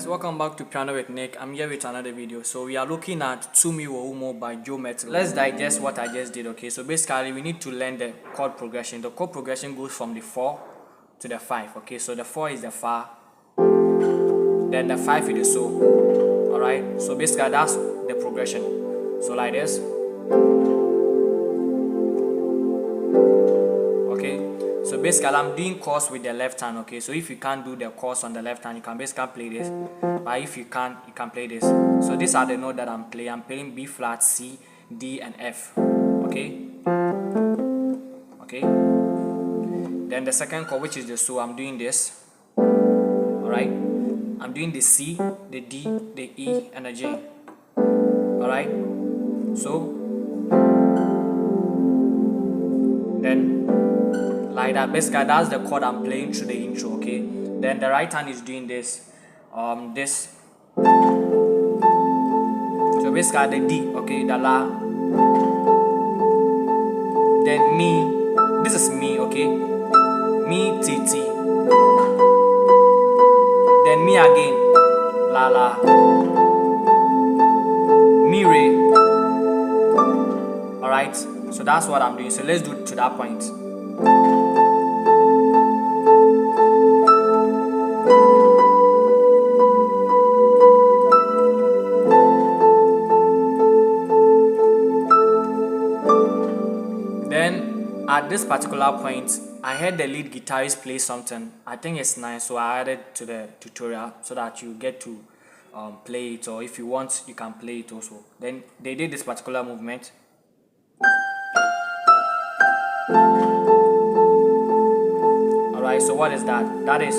Welcome back to Piano with Nick. I'm here with another video. So we are looking at Tumi Wura by Mettle. Let's digest what I just did. Okay, so basically we need to learn the chord progression. The chord progression goes from the 4 to the 5. Okay, so the 4 is the fa, then the 5 is the so. Alright, so basically that's the progression. So like this. So basically I'm doing chords with the left hand. Okay, so if you can't do the chords on the left hand, you can basically play this, but if you can't, you can play this. So these are the notes that I'm playing B flat, C, D and F. Okay, then the second chord, which is the so, I'm doing this. Alright, I'm doing the C, the D, the E and the J. Alright, so then like that, basically that's the chord I'm playing through the intro. Okay, then the right hand is doing this, this. So basically the D, okay, the La, then Mi, this is Mi, okay, Mi, T, T, then Mi again, La, La, Mi, Re. Alright, so that's what I'm doing. So let's do it to that point. At this particular point, I heard the lead guitarist play something. I think it's nice, so I added to the tutorial so that you get to play it, or if you want, you can play it also. Then they did this particular movement. Alright, so what is that? That is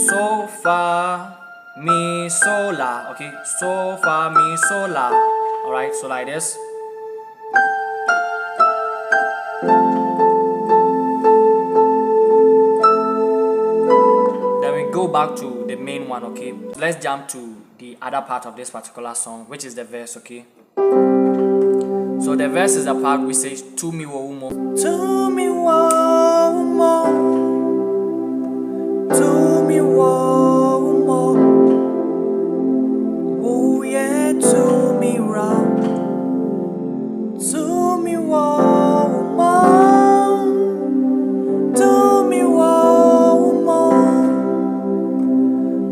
so fa mi so la. Okay, so fa mi so la. Alright, so like this. Then we go back to the main one. Okay, let's jump to the other part of this particular song, which is the verse. Okay, so the verse is the part which says Tumi Wura, Tumi Wura, Tumi Wura, oh yeah, Tumi Wura, Tumi Wura, Tumi Wura,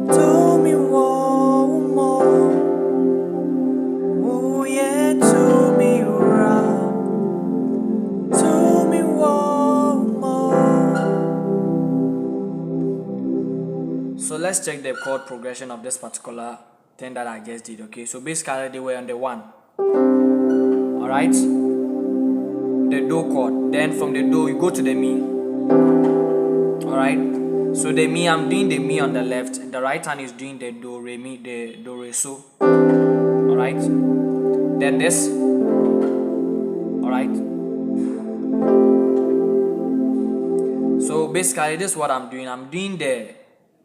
Tumi Wura, oh yeah, Tumi Wura, Tumi Wura. So let's check the chord progression of this particular thing that I just did. Okay, so basically they were on the 1. Alright, the do chord. Then from the do you go to the Mi. Alright, so the Mi, I'm doing the Mi on the left, the right hand is doing the do re mi, the do re so. Alright, then this. Alright, so basically this is what I'm doing the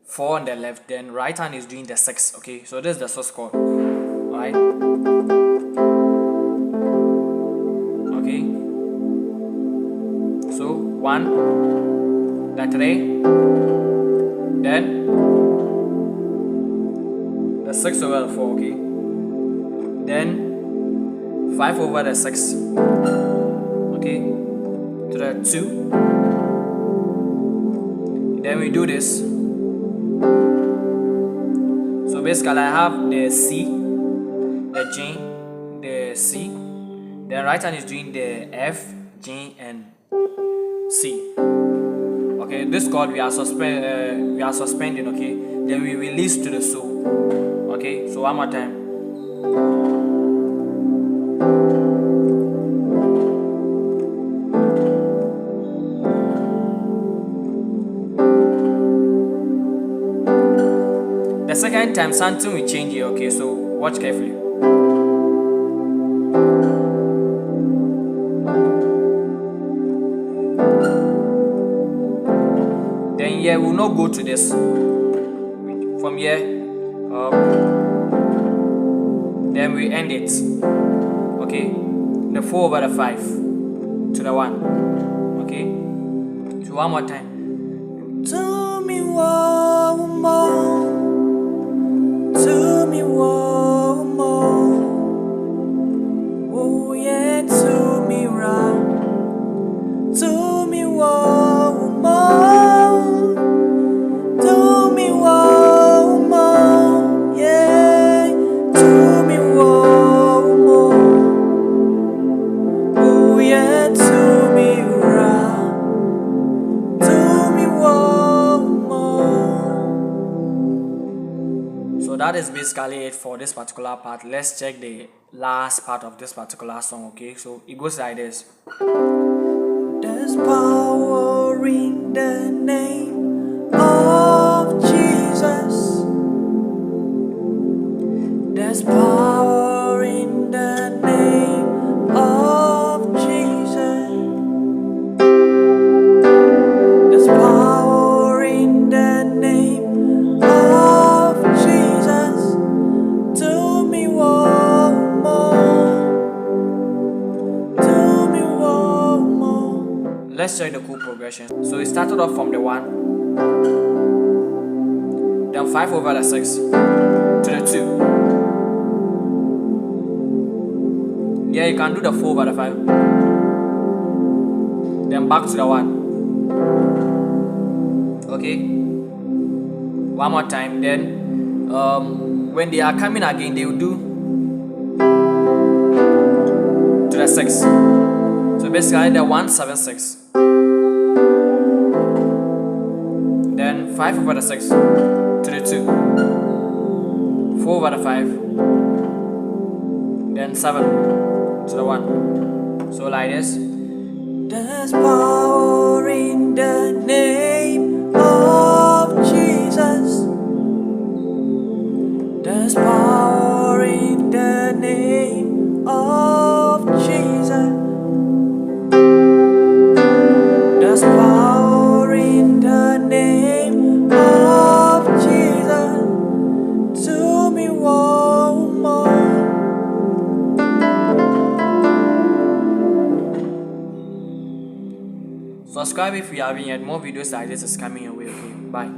4 on the left, then right hand is doing the 6. Okay, so this is the sus chord. Alright, okay, so 1, the 3, then the 6 over the 4. Okay, then 5 over the 6. Okay, to the 2, then we do this. So basically I have the C, the G, the C, then right hand is doing the F, G and C. Okay, this chord we are suspending. Okay, then we release to the so. Okay, so one more time. second time something will change here, okay? So watch carefully. Then here we'll not go to this. From here, then we end it. Okay, the 4 over the 5 to the 1. Okay, so one more time. Tumi Wura, Tumi Wura, oh yeah, Tumi Wura, Tumi Wura, Tumi Wura, yeah, Tumi Wura, oh yeah, Tumi Wura, Tumi Wura. So that is basically it for this particular part. Let's check the last part of this particular song, okay? So it goes like this. There's power in the name of Jesus. There's power in the name of Jesus. There's power in the name of Jesus. Tumi Wura, Tumi Wura. Let's check the chord progression. So it started off from the 1, then 5 over the 6 to the 2. Yeah, you can do the 4 over the 5. Then back to the 1. Okay. One more time. Then when they are coming again, they will do to the 6. So basically the 1 7 6. Then 5 over the 6 to the 2. 4 over the 5. Then 7 to the 1. So like this. There's power in the name of Jesus. There's power in the name of Jesus. There's power in the name of Jesus. Tumi Wura. Subscribe if you haven't yet. More videos like this is coming your way. Okay, bye.